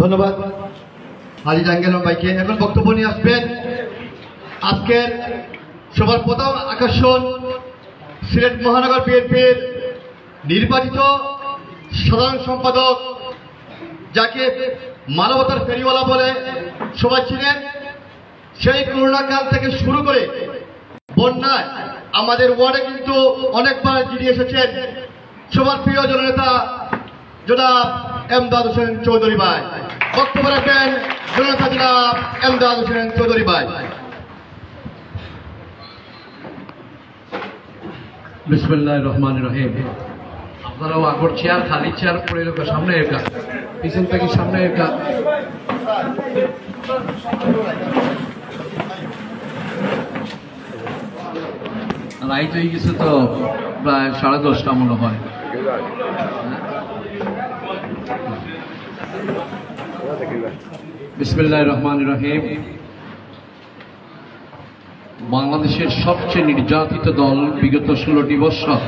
ধন্যবাদ হাজী জাহাঙ্গীর ভাইকে। এখন বক্তব্য নিয়ে আসবেন আজকের সবার প্রথম আকর্ষণ সিলেট মহানগর বিএনপির নির্বাচিত সাধারণ সম্পাদক, যাকে মানবতার ফেরিওয়ালা বলে সবাই ছিলেন। সেই করোনাকাল থেকে শুরু করে বন্যায় আমাদের ওয়ার্ডে কিন্তু অনেকবার জিডি এসেছেন। সবার প্রিয় জননেতা জনাব এমদাদ হোসেন চৌধুরী ভাই বক্তব্য রাখবেন। জননেতা জনাব এমদাদ হোসেন চৌধুরী ভাই। বিসমিল্লাহির রহমানির রহিম। আপনারাও আগর চেয়ার খালি চেয়ার পড়ে লোক সামনে একা, পিছন থেকে সামনে একা। রাইট হয়ে গেছে তো প্রায় 10:30 মনে হয়। বিসমিল্লাহির রহমানির রহিম। বাংলাদেশের সবচেয়ে নির্যাতিত দল বিগত 16টি বছর,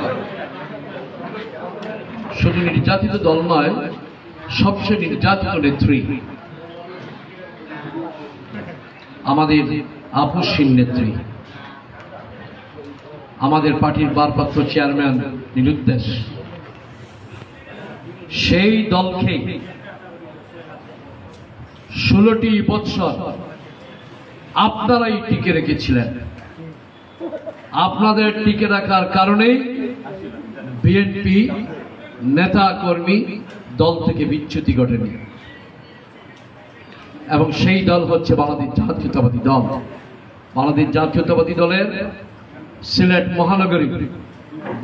শুধু নির্যাতিত দল নয়, সবচেয়ে নির্যাতিত নেত্রী আমাদের আপসহীন নেত্রী, আমাদের পার্টির ভারপ্রাপ্ত চেয়ারম্যান নিরুদ্দেশ। সেই দলকে 16টি বছর আপনারাই টিকে রেখেছিলেন। আপনাদের টিকে রাখার কারণেই বিএনপি নেতা কর্মী দল থেকে বিচ্যুতি ঘটেনি, এবং সেই দল হচ্ছে বাংলাদেশ জাতীয়তাবাদী দল। বাংলাদেশ জাতীয়তাবাদী দলের সিলেট মহানগরী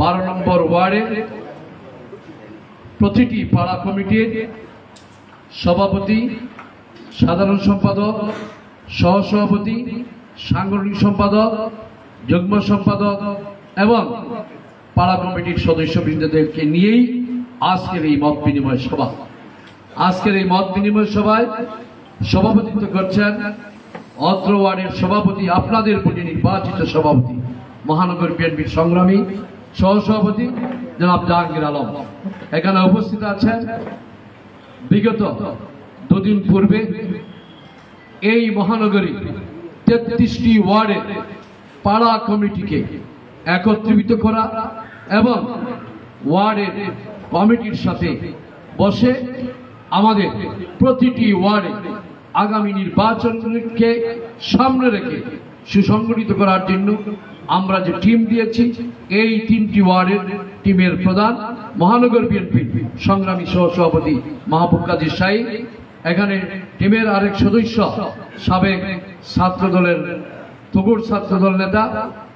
12 নম্বর ওয়ার্ডে প্রতিটি পাড়া কমিটির সভাপতি, সাধারণ সম্পাদক, সহসভাপতি, সাংগঠনিক সম্পাদক, যুগ্ম সম্পাদক এবং পাড়া কমিটির সদস্যবৃন্দদেরকে নিয়েই আজকের এই মত বিনিময় সভা। আজকের এই মত বিনিময় সভায় সভাপতিত্ব করছেন অত্র ওয়ার্ডের সভাপতি, আপনাদের প্রতি নির্বাচিত সভাপতি, মহানগর বিএনপির সংগ্রামী সহসভাপতি জনাব জাহাঙ্গীর আলম। এখানে উপস্থিত আছেন বিগত 2 দিন পূর্বে এই মহানগরী 33টি ওয়ার্ডে পাড়া কমিটিকে একত্রিত করা এবং ওয়ার্ডের কমিটির সাথে বসে আমাদের প্রতিটি ওয়ার্ডে আগামী নির্বাচনকে সামনে রেখে সুসংগঠিত করার জন্য আমরা যে টিম দিয়েছি, এই 3টি ওয়ার্ডের টিমের প্রধান মহানগর বিএনপি সংগ্রামী সহসভাপতি মাহবুব কাজী শাহী। এখানে টিমের আরেক সদস্য সাবেক ছাত্রদলের তগুর ছাত্রদল নেতা,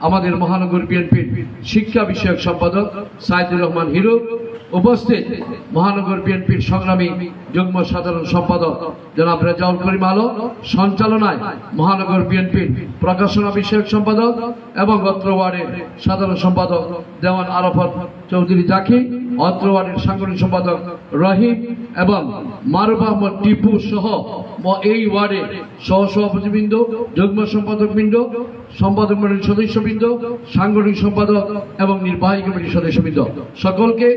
আমাদের মহানগর বিএনপির শিক্ষা বিষয়ক সম্পাদক সাইদুর রহমান হিরু। উপস্থিত মহানগর বিএনপির সংগ্রামী যুগ্ম সাধারণ সম্পাদক জনাব রেজাউল করিম আলো। সঞ্চালনায় মহানগর বিএনপির প্রকাশনা বিষয়ক সম্পাদক এবং অত্র ওয়ার্ডের সাধারণ সম্পাদক দেওয়ান আরাফাত চৌধুরী জাকি, অত্র ওয়ার্ডের সাংগঠনিক সম্পাদক রহিম এবং মারুফ আহমদ টিপু সহ এই ওয়ার্ডে সহসভাপতিবৃন্দ, যুগ্ম সম্পাদকবৃন্দ, সম্পাদক মণ্ডলীর সদস্যবৃন্দ, সাংগঠনিক সম্পাদক এবং নির্বাহী কমিটির সদস্যবৃন্দ, সকলকে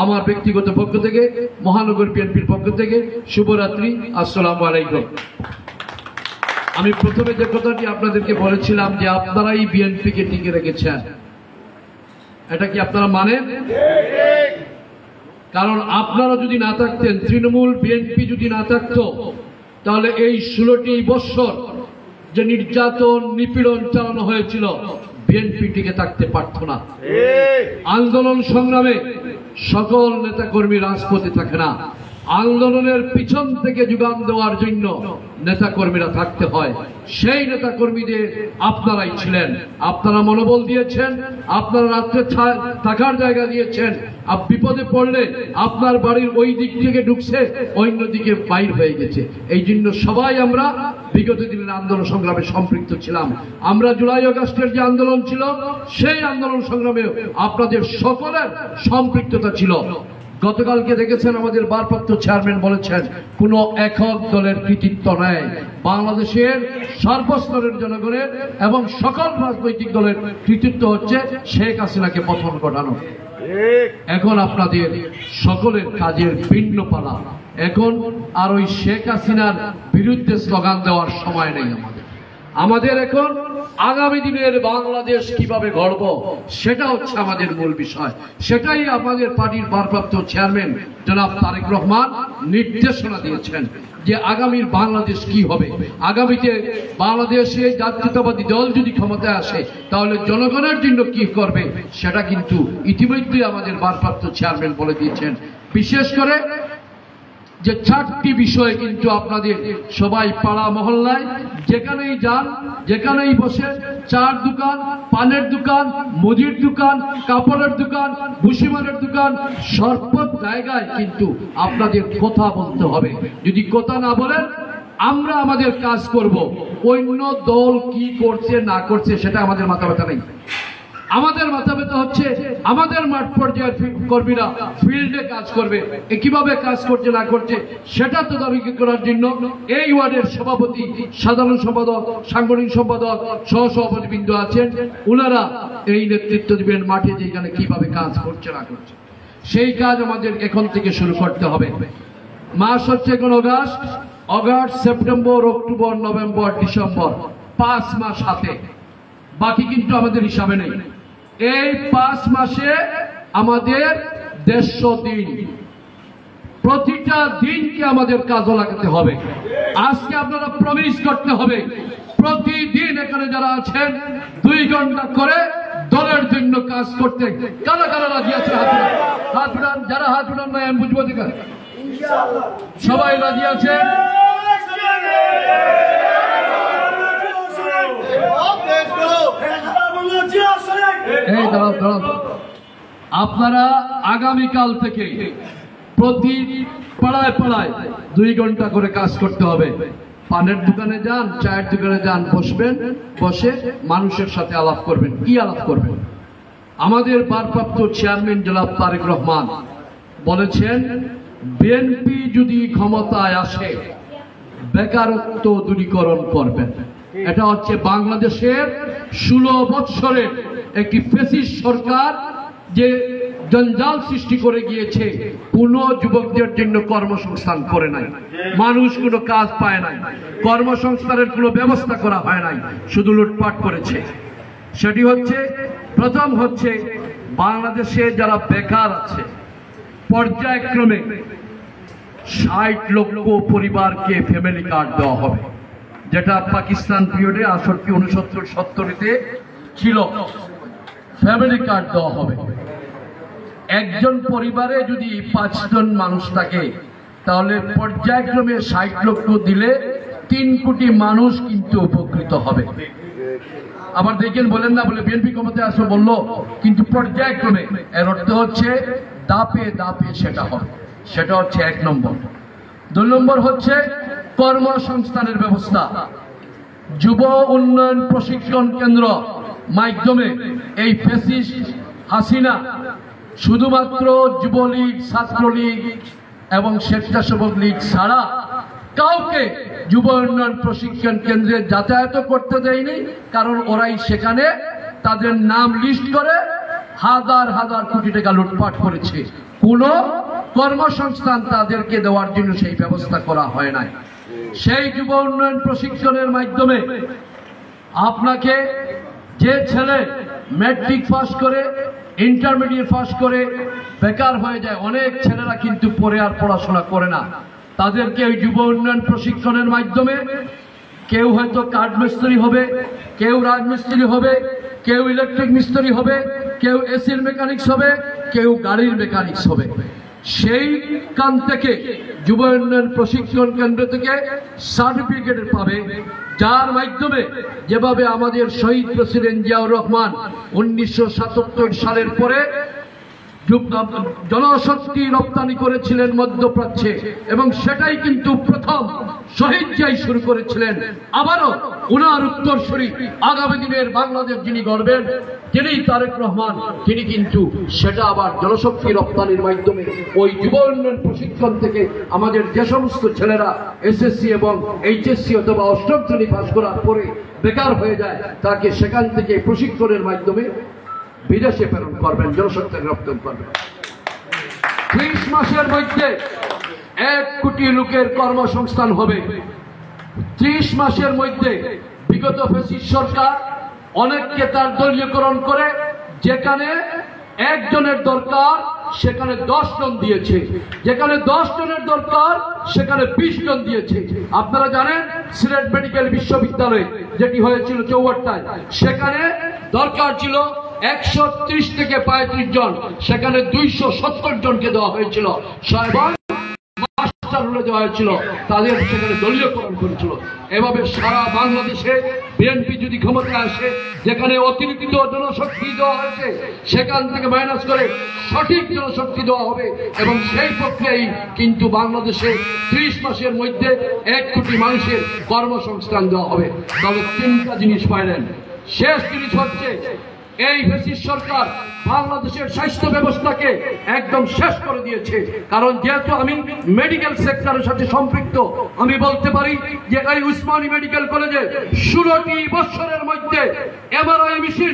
আমার ব্যক্তিগত পক্ষ থেকে, মহানগর বিএনপির পক্ষ থেকে শুভরাত্রি, আসসালামু আলাইকুম। আমি প্রথমে যে কথাটি আপনাদেরকে বলেছিলাম যে আপনারাই বিএনপিকে টিকে রেখেছেন, এটা কি আপনারা মানেন? কারণ আপনারা যদি না থাকতেন, তৃণমূল বিএনপি যদি না থাকতো, তাহলে এই 16টি বছর যে নির্যাতন নিপীড়ন চালানো হয়েছিল, বিএনপি টিকে থাকতে পারত না। আন্দোলন সংগ্রামে সকল নেতাকর্মী রাজপথে থাকে না, আন্দোলনের পিছন থেকে যোগান দেওয়ার জন্য নেতাকর্মীরা থাকতে হয়। সেই নেতাকর্মীদের আপনারাই ছিলেন। আপনারা মনোবল দিয়েছেন, আপনারা রাত্রে থাকার জায়গা দিয়েছেন। বিপদে পড়লে আপনার বাড়ির ওই দিক থেকে ঢুকছে, অন্য দিকে বাইর হয়ে গেছে। এই জন্য সবাই আমরা বিগত দিনের আন্দোলন সংগ্রামে সম্পৃক্ত ছিলাম। আমরা জুলাই আগস্টের যে আন্দোলন ছিল, সেই আন্দোলন সংগ্রামে আপনাদের সকলের সম্পৃক্ততা ছিল। গতকালকে দেখেছেন আমাদের ভারপ্রাপ্ত চেয়ারম্যান বলেছেন কোন একক দলের কৃতিত্ব নেই, বাংলাদেশের সর্বস্তরের জনগণের এবং সকল রাজনৈতিক দলের কৃতিত্ব হচ্ছে শেখ হাসিনাকে পতন ঘটানো। এখন আপনাদের সকলের কাজের ভিন্ন পালা। এখন আর ওই শেখ হাসিনার বিরুদ্ধে স্লোগান দেওয়ার সময় নেই। আমাদের এখন আগামী দিনের বাংলাদেশ কিভাবে গড়ব সেটা হচ্ছে আমাদের মূল বিষয়। সেটাই আমাদের পার্টির ভারপ্রাপ্ত চেয়ারম্যান জনাব তারেক রহমান নির্দেশনা দিয়েছেন যে আগামীর বাংলাদেশ কি হবে। আগামীতে বাংলাদেশে জাতীয়তাবাদী দল যদি ক্ষমতায় আসে তাহলে জনগণের জন্য কি করবে সেটা কিন্তু ইতিমধ্যেই আমাদের ভারপ্রাপ্ত চেয়ারম্যান বলে দিয়েছেন। বিশেষ করে যে 4টি বিষয় কিন্তু আপনাদের সবাই পাড়া মহল্লায় যেখানেই যান, যেখানেই বসে, চার দোকান, পানের দোকান, মুদির দোকান, কাপড়ের দোকান, ভুসিমালের দোকান, সর্ব জায়গায় কিন্তু আপনাদের কথা বলতে হবে। যদি কথা না বলেন আমরা আমাদের কাজ করব। অন্য দল কি করছে না করছে সেটা আমাদের মাথা ব্যথা নেই। আমাদের মাথা ব্যথা হচ্ছে আমাদের মাঠ পর্যায়ের কর্মীরা ফিল্ডে কাজ করবে, কিভাবে কাজ করছে না করছে সেটা তদারকি করার জন্য এই ওয়ার্ডের সভাপতি, সাধারণ সম্পাদক, সাংগঠনিক সম্পাদক, সহসভাপতি বিন্দু আছেন, ওনারা এই নেতৃত্ব দিবেন মাঠে যেখানে কিভাবে কাজ করছে না করছে। সেই কাজ আমাদের এখন থেকে শুরু করতে হবে। মাস হচ্ছে এখন August, September, October, November, December, 5 মাস হাতে, বাকি কিন্তু আমাদের হিসাবে নেই। এই 5 মাসে আমাদের 150 দিন, প্রতিটা দিনকে আমাদের কাজে লাগাতে হবে। আজকে আপনারা প্রমিস করতে হবে প্রতিদিন এখানে যারা আছেন 2 ঘন্টা করে দলের জন্য কাজ করতে। কারা কারা রাজি আছে হাত উঠান, যারা হাত উঠান না আমি বুঝবো দেখা সবাই রাজি আছে। এই দাঁড়াও, আপনারা আগামীকাল থেকে প্রতি পাড়ায় পাড়ায় 2 ঘন্টা করে কাজ করতে হবে। পানের দোকানে যান, চায়ের দোকানে যান, বসবেন, বসে মানুষের সাথে আলাপ করবেন। কি আলাপ করবেন? আমাদের ভারপ্রাপ্ত চেয়ারম্যান জনাব তারেক রহমান বলেছেন বিএনপি যদি ক্ষমতায় আসে বেকারত্ব দূরীকরণ করবেন। এটা হচ্ছে বাংলাদেশের 16 বৎসরের একটি ফ্যাসিস্ট সরকার যে জঞ্জাল সৃষ্টি করে গিয়েছে, কোন যুবকদের জন্য কর্মসংস্থান করে নাই, মানুষ কোনো কাজ পায় নাই, কর্মসংস্থানের কোনো ব্যবস্থা করা হয় নাই, শুধু লুটপাট করেছে। সেটি হচ্ছে প্রথম হচ্ছে বাংলাদেশে যারা বেকার আছে পর্যায়ক্রমে 60 লক্ষ পরিবারকে ফ্যামিলি কার্ড দেওয়া হবে, যেটা পাকিস্তান পিরিয়ডে 68, 69, 70-তে ছিল। ফ্যামিলি কার্ড দেওয়া হবে। একজন পরিবারে যদি 5 জন মানুষ থাকে তাহলে পর্যায়ক্রমে 60 লক্ষ দিলে 3 কোটি মানুষ কিন্তু উপকৃত হবে। আবার দেখেন, বলেন না বলে বিএনপি ক্ষমতায় আসো বললো, কিন্তু পর্যায়ক্রমে, এর অর্থ হচ্ছে দাপে দাপে সেটা হবে। সেটা হচ্ছে 1 নম্বর। 2 নম্বর হচ্ছে কর্মসংস্থানের ব্যবস্থা। যুব উন্নয়ন প্রশিক্ষণ কেন্দ্র মাধ্যমে এই ফ্যাসিস্ট হাসিনা শুধুমাত্র যুবলীগ, ছাত্রলীগ এবং স্বেচ্ছাসেবক লীগ ছাড়া কাউকে যুব উন্নয়ন প্রশিক্ষণ কেন্দ্রে যাতায়াত করতে দেয়নি, কারণ ওরাই সেখানে তাদের নাম লিস্ট করে হাজার হাজার কোটি টাকা লুটপাট করেছে। কোনো কর্মসংস্থান তাদেরকে দেওয়ার জন্য সেই ব্যবস্থা করা হয় নাই। সেই যুব উন্নয়ন প্রশিক্ষণের মাধ্যমে আপনাকে যে ছেলে ম্যাট্রিক পাস করে, ইন্টারমিডিয়েট পাস করে বেকার হয়ে যায়, অনেক ছেলেরা কিন্তু পরে আর পড়াশোনা করে না, তাদেরকে ওই যুব উন্নয়ন প্রশিক্ষণের মাধ্যমে কেউ হয়তো কাঠ মিস্ত্রি হবে, কেউ রাজমিস্ত্রি হবে, কেউ ইলেকট্রিক মিস্ত্রি হবে, কেউ এসির মেকানিক্স হবে, কেউ গাড়ির মেকানিক্স হবে। সেইখান থেকে যুব উন্নয়ন প্রশিক্ষণ কেন্দ্র থেকে সার্টিফিকেট পাবে, যার মাধ্যমে যেভাবে আমাদের শহীদ প্রেসিডেন্ট জিয়াউর রহমান 1977 সালের পরে জনশক্তি রপ্তানি করেছিলেন মধ্যপ্রাচ্যে, এবং সেটাই কিন্তু প্রথম শহীদ জিয়াই শুরু করেছিলেন। আবারও উনার উত্তরসূরি আগামী দিনের বাংলাদেশ যিনি গড়বেন, তিনি তারেক রহমান, তিনি কিন্তু সেটা আবার জনশক্তি রপ্তানির মাধ্যমে ওই যুব উন্নয়ন প্রশিক্ষণ থেকে আমাদের যে সমস্ত ছেলেরা এসএসসি এবং এইচএসসি অথবা 8ম শ্রেণী পাস করার পরে বেকার হয়ে যায়, তাকে সেখান থেকে প্রশিক্ষণের মাধ্যমে বিদেশে প্রেরণ করবেন, জনশক্তিকে রপ্তান করবেন। 30 মাসের মধ্যে 1 কোটি লোকের কর্মসংস্থান হবে। 30 মাসের মধ্যে বিগত ফ্যাসিস্ট সরকার অনেককে তার দলীয়করণ করে যেখানে একজনের দরকার সেখানে 10 জন দিয়েছে, যেখানে 10 জনের দরকার সেখানে 20 জন দিয়েছে। আপনারা জানেন সিলেট মেডিকেল বিশ্ববিদ্যালয়ে যেটি হয়েছিল 54টায়, সেখানে দরকার ছিল 130 থেকে 35 জন, সেখানে 270 জনকে দেওয়া হয়েছিল। দেওয়া হয়েছিল, তাদের সেখানে দলীয়করণ করেছিল। এভাবে সারা বাংলাদেশে বিএনপি যদি ক্ষমতায় আসে, যেখানে অতিরিক্ত জনশক্তি দেওয়া হয়েছে সেখান থেকে মাইনাস করে সঠিক জনশক্তি দেওয়া হবে এবং সেই প্রক্রিয়ায় কিন্তু বাংলাদেশে 30 মাসের মধ্যে 1 কোটি মানুষের কর্মসংস্থান দেওয়া হবে। তাহলে 3টা জিনিস পাইলেন। শেষ জিনিস হচ্ছে এই ফ্যাসিস্ট সরকার বাংলাদেশের স্বাস্থ্য ব্যবস্থাকে একদম শেষ করে দিয়েছে। কারণ যেহেতু আমি মেডিকেল সেক্টরের সাথে সম্পৃক্ত, আমি বলতে পারি যে এই উসমানী মেডিকেল কলেজে 16টি বছরের মধ্যে এমআরআই মেশিন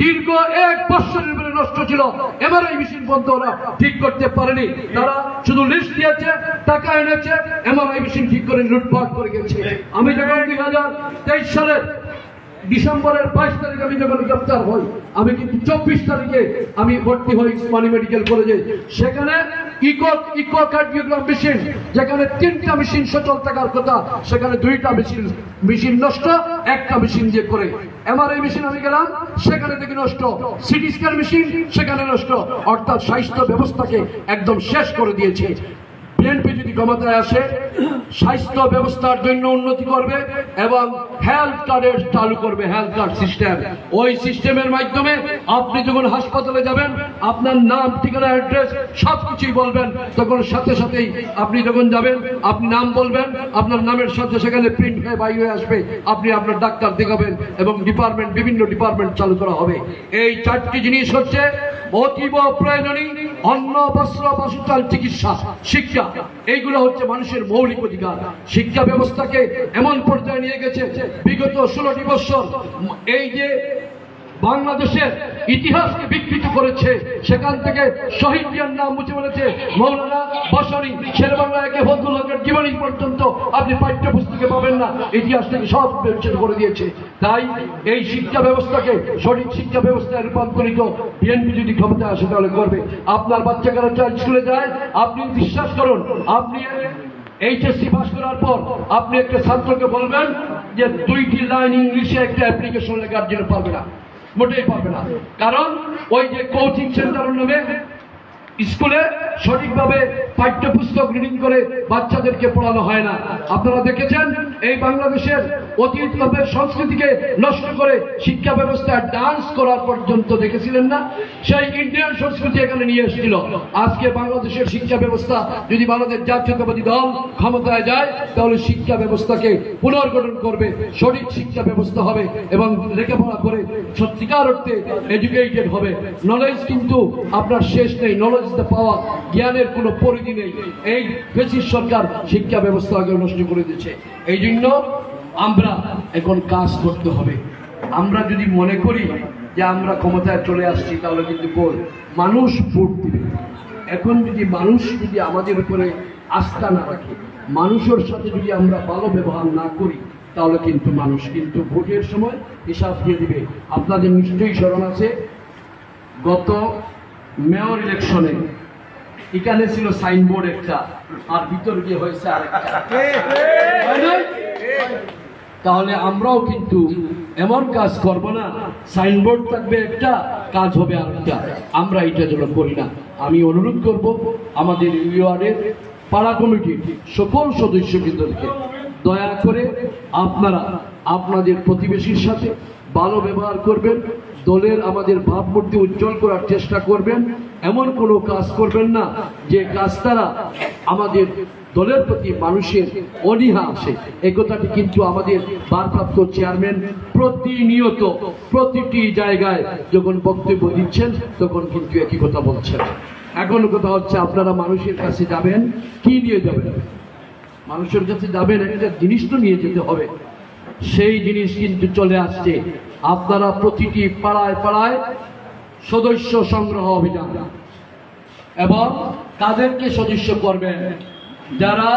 দীর্ঘ 1 বছরের উপরে নষ্ট ছিল। এমআরআই মেশিন বন্ধ ওরা ঠিক করতে পারেনি। তারা শুধু লিস্ট দিয়েছে, টাকা এনেছে, এমআরআই মেশিন ঠিক করে লুটপাট করে গেছে। আমি যখন 2023 সালের ডিসেম্বরের 22 তারিখে আমি যখন গ্রেফতার হই, আমি কিন্তু 24 তারিখে আমি ভর্তি হই উসমানী মেডিকেল কলেজে। সেখানে ইকো কার্ডিওগ্রাম মেশিন, যেখানে 3টা মেশিন সচল থাকার কথা, সেখানে 2টা মেশিন নষ্ট, 1টা মেশিন দিয়ে করে। এমআরআই মেশিন আমি গেলাম, সেখানে দেখি নষ্ট। সিটি স্ক্যান মেশিন সেখানে নষ্ট। অর্থাৎ স্বাস্থ্য ব্যবস্থাকে একদম শেষ করে দিয়েছে। বিএনপি যদি ক্ষমতায় আসে, স্বাস্থ্য ব্যবস্থার জন্য উন্নতি করবে এবং হেলথ কার্ডের চালু করবে, হেলথ কার্ড সিস্টেম। ওই সিস্টেমের মাধ্যমে আপনি যখন হাসপাতালে যাবেন, আপনার নাম, ঠিকানা, অ্যাড্রেস সবকিছুই বলবেন, তখন সাথে সাথেই আপনি যখন যাবেন আপনি নাম বলবেন, আপনার নামের সাথে সেখানে প্রিন্ট হয়ে বাইরে হয়ে আসবে, আপনি আপনার ডাক্তার দেখাবেন এবং বিভিন্ন ডিপার্টমেন্ট চালু করা হবে। এই 4টি জিনিস হচ্ছে অতীব প্রয়োজনীয়: অন্ন, বস্ত্র, বাসস্থান, চিকিৎসা, শিক্ষা। এইগুলো হচ্ছে মানুষের মৌলিক অধিকার। শিক্ষা ব্যবস্থাকে এমন পর্যায়ে নিয়ে গেছে বিগত 16টি বছর এই যে বাংলাদেশের ইতিহাসকে বিকৃত করেছে, সেখান থেকে শহীদ জিয়ার নাম মুছে ফেলেছে। মৌলানা ভাসানী, শেরেবাংলা একে ফজলুল হকের জীবনী পর্যন্ত আপনি পাঠ্যপুস্তকে পাবেন না, ইতিহাস থেকে সব বিচ্ছেদ করে দিয়েছে। তাই এই শিক্ষা ব্যবস্থাকে সঠিক শিক্ষা ব্যবস্থায় রূপান্তরিত বিএনপি যদি ক্ষমতায় আসে তাহলে করবে। আপনার বাচ্চারা স্কুলে যায়, আপনি বিশ্বাস করুন, আপনি এইচএসসি পাস করার পর আপনি একটা ছাত্রকে বলবেন যে 2টি লাইন ইংলিশে একটা অ্যাপ্লিকেশন লেখার জন্য পারবে না, মোটেই পারবে না। কারণ ওই যে কোচিং সেন্টারের নামে স্কুলে সঠিকভাবে পাঠ্যপুস্তক রিডিং করে বাচ্চাদেরকে পড়ানো হয় না। আপনারা দেখেছেন এই বাংলাদেশের অতীতভাবে সংস্কৃতিকে নষ্ট করে শিক্ষা ব্যবস্থায় ডান্স করার পর্যন্ত দেখেছিলেন না? সেই ইন্ডিয়ান সংস্কৃতি এখানে নিয়ে এসেছিল। আজকে বাংলাদেশের শিক্ষা ব্যবস্থা যদি বাংলাদেশ জাতীয়তাবাদী দল ক্ষমতায় যায়, তাহলে শিক্ষা ব্যবস্থাকে পুনর্গঠন করবে, সঠিক শিক্ষা ব্যবস্থা হবে এবং লেখাপড়া করে সত্যিকার অর্থে এডুকেটেড হবে। নলেজ কিন্তু আপনার শেষ নেই, নলেজ পাওয়া, জ্ঞানের কোনো পরিধি নেই। এই ফ্যাসিস্ট সরকার শিক্ষা ব্যবস্থাকে নষ্ট করে দিচ্ছে। এই জন্য আমরা এখন কাজ করতে হবে। আমরা যদি মনে করি যে আমরা ক্ষমতায় চলে আসছি, তাহলে কিন্তু মানুষ ভোট দিবে। এখন যদি মানুষ যদি আমাদের উপরে আস্থা না রাখে, মানুষের সাথে যদি আমরা ভালো ব্যবহার না করি, তাহলে কিন্তু মানুষ কিন্তু ভোটের সময় হিসাব দিয়ে দিবে। আপনাদের নিশ্চয়ই স্মরণ আছে, গত মেয়র ইলেকশনে এখানে ছিল সাইনবোর্ড একটা, আর ভিতর গিয়ে হয়েছে আরেকটা। তাহলে আমরাও কিন্তু এমন কাজ করব না, সাইনবোর্ড থাকবে একটা, কাজ হবে আরেকটা। আমরা এটা যেন করি না। আমি অনুরোধ করব আমাদের ইউনিয়নের পাড়া কমিটির সকল সদস্যবৃন্দকে, দয়া করে আপনারা আপনাদের প্রতিবেশীর সাথে ভালো ব্যবহার করবেন, দলের আমাদের ভাবমূর্তি উজ্জ্বল করার চেষ্টা করবেন। এমন কোনো কাজ করবেন না যে কাজ দ্বারা আমাদের দলের প্রতি মানুষের অনীহা আসে। এই কথাটি কিন্তু আমাদের ভারপ্রাপ্ত চেয়ারম্যান প্রতিনিয়ত প্রতিটি জায়গায় যখন বক্তব্য দিচ্ছেন তখন কিন্তু একই কথা বলছেন। এখন কথা হচ্ছে, আপনারা মানুষের কাছে যাবেন, কি নিয়ে যাবেন? মানুষের কাছে যাবেন, একটা জিনিস তো নিয়ে যেতে হবে। সেই জিনিস কিন্তু চলে আসছে। আপনারা প্রতিটি পাড়ায় পাড়ায় সদস্য সংগ্রহ অভিযান। এবং তাদেরকে সদস্য করবেন যারা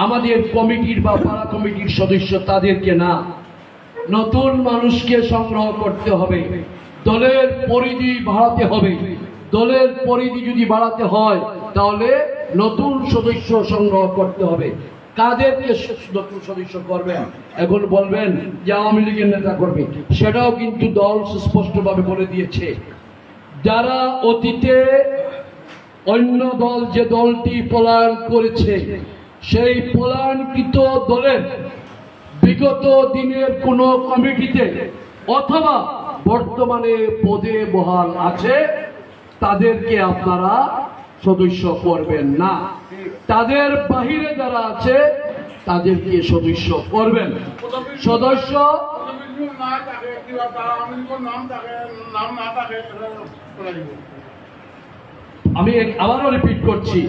আমাদের কমিটির বা পাড়া কমিটির সদস্য, তাদেরকে না, নতুন মানুষকে সংগ্রহ করতে হবে। দলের পরিধি বাড়াতে হবে। দলের পরিধি যদি বাড়াতে হয় তাহলে নতুন সদস্য সংগ্রহ করতে হবে। কাদেরকে নতুন সদস্য করবেন? এখন বলবেন যে আওয়ামী লীগের নেতা করবে, সেটাও কিন্তু দল সুস্পষ্টভাবে বলে দিয়েছে। যারা অতীতে অন্য দল, যে দলটি পলায়ন করেছে, সেই পলায়নকৃত দলের বিগত দিনের কোন কমিটিতে অথবা বর্তমানে পদে বহাল আছে, তাদেরকে আপনারা সদস্য করবেন না। তাদের বাহিরে যারা আছে তাদেরকে সদস্য করবেন। সদস্য আমি আবারও রিপিট করছি,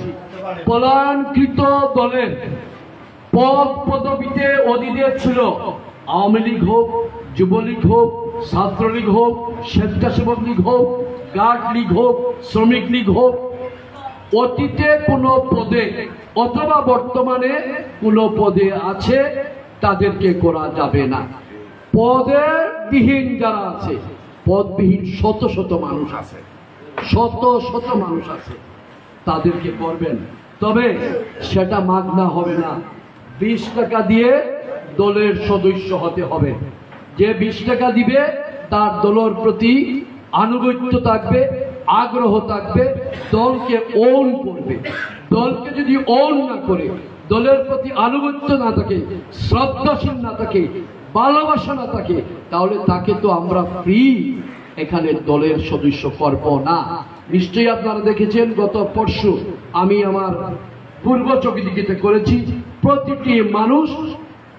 পলায়নকৃত দলের পদ পদবিতে অধীনে ছিল আওয়ামী লীগ হোক, যুবলীগ হোক, ছাত্রলীগ হোক, স্বেচ্ছাসেবক লীগ হোক, গার্ড লীগ হোক, শ্রমিক লীগ হোক, অতীতে কোনো পদে অথবা বর্তমানে কোনো পদে আছে, তাদেরকে করা যাবে না। পদে বিহীন যারা আছে, পদবিহীন শত শত মানুষ আছে, শত শত মানুষ আছে, তাদেরকে করবেন। তবে সেটা মাগনা হবে না, 20 টাকা দিয়ে দলের সদস্য হতে হবে। যে 20 টাকা দিবে তার দলের প্রতি আনুগত্য থাকবে, আগ্রহ থাকবে, দলকে ওন করবে। দলকে যদি ওন না করে, দলের প্রতি আনুগত্য না থাকে, শ্রদ্ধাশীল না থাকে, ভালোবাসা না থাকে, তাহলে তাকে তো আমরা ফ্রি এখানে দলের সদস্য করব না। নিশ্চয়ই আপনারা দেখেছেন, গত পরশু আমি আমার পূর্ব চকিদিকে করেছি, প্রতিটি মানুষ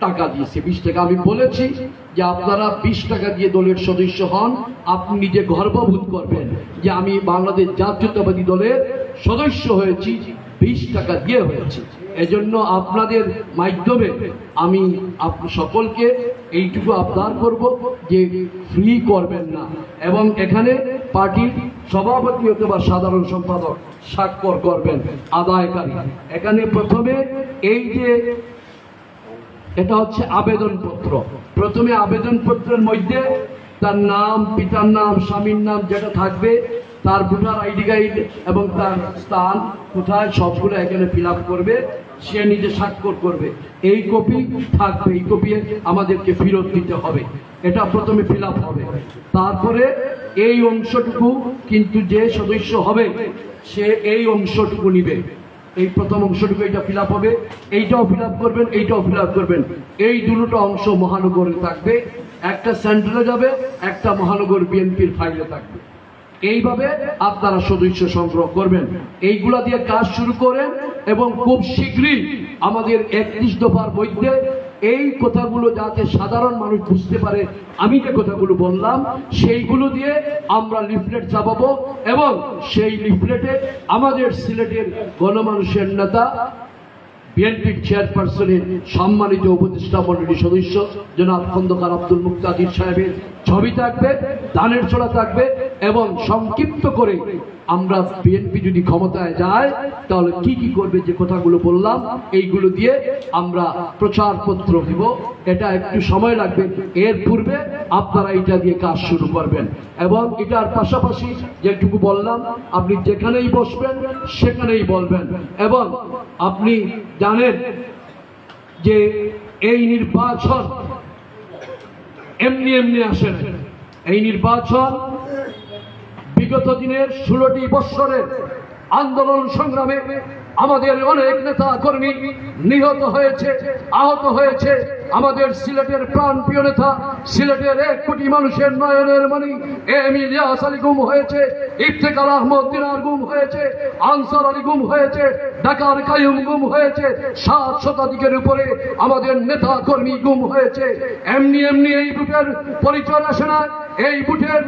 টাকা দিয়েছে 20 টাকা। আমি বলেছি যে আপনারা 20 টাকা দিয়ে দলের সদস্য হন, আপনি নিজে গর্ববোধ করবেন যে আমি বাংলাদেশ জাতীয়তাবাদী দলের সদস্য হয়েছি, 20 টাকা দিয়ে হয়েছি। এজন্য আপনাদের মাধ্যমে আমি সকলকে এইটুকু আবদার করব যে ফ্রি করবেন না। এবং এখানে পার্টির সভাপতি অথবা সাধারণ সম্পাদক স্বাক্ষর করবেন আদায়কারী। এখানে প্রথমে এই যে এটা হচ্ছে আবেদনপত্র, প্রথমে আবেদনপত্রের মধ্যে তার নাম, পিতার নাম, স্বামীর নাম যেটা থাকবে, তার ভোটার আইডি কার্ড এবং তার স্থান কোথায়, সবগুলো এখানে ফিল আপ করবে, সে নিজে স্বাক্ষর করবে। এই কপি থাকবে, এই কপি আমাদেরকে ফেরত দিতে হবে। এটা প্রথমে ফিল আপ হবে। তারপরে এই অংশটুকু কিন্তু যে সদস্য হবে সে এই অংশটুকু নিবে। এই প্রথম অংশটুকু এটা ফিল আপ হবে, এইটাও ফিল আপ করবেন, এইটাও ফিল আপ করবেন। এই দুটো অংশ মহানগরে থাকবে, একটা সেন্ট্রালে যাবে, একটা মহানগর বিএনপির ফাইলে থাকবে। এইভাবে আপনারা সদস্য সংগ্রহ করবেন। এইগুলা দিয়ে কাজ শুরু করেন এবং খুব শীঘ্রই আমাদের 31 দফার মধ্যে এই কথাগুলো যাতে সাধারণ মানুষ বুঝতে পারে, আমি যে কথাগুলো বললাম সেইগুলো দিয়ে আমরা লিফলেট ছাপাবো এবং সেই লিফলেটে আমাদের সিলেটের গণমানুষের নেতা, বিএনপির চেয়ারপারসনের সম্মানিত উপদেষ্টা মণ্ডলীর সদস্য জনাব খন্দকার আব্দুল মুক্তাদির সাহেবের ছবি থাকবে, ধানের ছোড়া থাকবে এবং সংক্ষিপ্ত করে আমরা বিএনপি যদি ক্ষমতায় যায় তাহলে কি কি করবে, যে কথাগুলো বললাম এইগুলো দিয়ে আমরা প্রচারপত্র দিব। এটা একটু সময় লাগবে, এর পূর্বে আপনারা এটা দিয়ে কাজ শুরু করবেন। এবং এটার পাশাপাশি যেটুকু বললাম, আপনি যেখানেই বসবেন সেখানেই বলবেন। এবং আপনি জানেন যে এই নির্বাচন এমনি এমনি আসে না। এই নির্বাচন বিগত দিনের 16টি বৎসরের আন্দোলন সংগ্রামে আমাদের অনেক নেতা কর্মী নিহত হয়েছে, আহত হয়েছে। আমাদের সিলেটের প্রাণপ্রিয় নেতা, সিলেটের 1 কোটি মানুষের নয়নের মণি এম ইলিয়াস আলী গুম হয়েছে, ইফতেখার আহমদ দিনার গুম হয়েছে, আনসার আলী গুম হয়েছে, ঢাকার কাইয়ুম গুম হয়েছে, 7 শতাধিকের উপরে আমাদের নেতা কর্মী গুম হয়েছে। এমনি এমনি এই বুথের পরিচয় আসে না। এই বুথের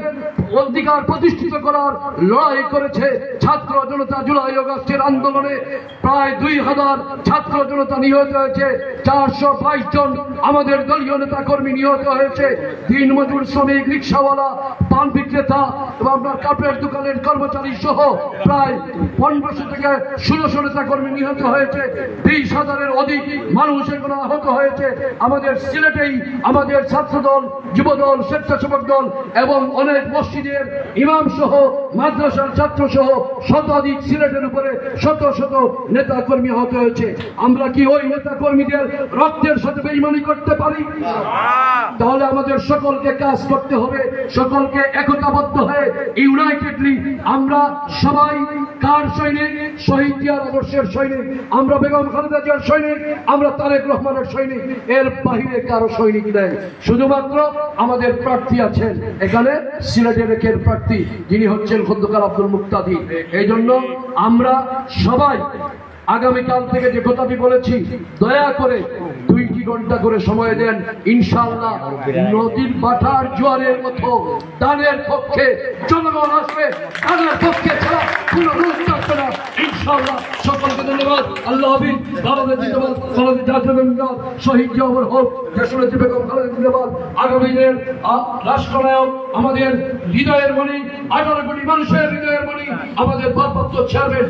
অধিকার প্রতিষ্ঠিত করার লড়াই করেছে ছাত্র জনতা। জুলাই আগস্টের আন্দোলনে প্রায় 2000 ছাত্র জনতা নিহত হয়েছে, 422 জন আমাদের দলীয় নেতা কর্মী নিহত হয়েছে, দিনমজুর, শ্রমিক, রিক্সাওয়ালা, পান বিক্রেতা এবং আপনার কাপড়ের দোকানের কর্মচারী সহ প্রায় 1500 থেকে 1600 নেতা কর্মী নিহত হয়েছে, 20,000-এর অধিক মানুষ এগুলো আহত হয়েছে। আমাদের সিলেটেই আমাদের ছাত্রদল, যুবদল, স্বেচ্ছাসেবক দল এবং অনেক মসজিদের ইমাম সহ মাদ্রাসার ছাত্র সহ শতাধিক সিলেটের উপরে শত শত নেতা কর্মী আহত হয়েছে। আমরা কি ওই নেতা কর্মীদের রক্তের সাথে বেঈমানি করতে পারি? তাহলে আমাদের সকলকে কাজ করতে হবে, সকলকে একতাবদ্ধ হয়ে ইউনাইটেডলি আমরা সবাই কার সৈনিক? শহীদ জিয়ার আদর্শের সৈনিক, আমরা বেগম খালেদা জিয়ার সৈনিক, আমরা তারেক রহমানের সৈনিক, এর বাহিরে কারো সৈনিক নেই। শুধুমাত্র আমাদের প্রার্থী আছেন এখানে সিলেটের একের প্রার্থী, যিনি হচ্ছেন খন্দকার আব্দুল মুক্তাদি। এই জন্য আমরা সবাই আগামীকাল থেকে যে কথাটি বলেছি, দয়া করে 2 ঘন্টা করে সময় দেন। ইনশাআল্লাহ নদীর বাটার জোয়ারের মতো দানের পক্ষে জনগণ আসবে, দানের পক্ষে ছাড়া কোন রূপ থাকবে না ইনশাআল্লাহ। সকলকে ধন্যবাদ। আল্লাহ হাফিজ। বাংলাদেশ জিন্দাবাদ, বাংলাদেশ জাতীয় জিন্দাবাদ, শহীদ জিয়া অমর হোক, দেশনেত্রী বেগম খালেদা জিন্দাবাদ। আগামী দিনের রাষ্ট্রনায়ক আমাদের হৃদয়ের মণি, 18 কোটি মানুষের হৃদয়ের মণি, আমাদের ভারপ্রাপ্ত চেয়ারম্যান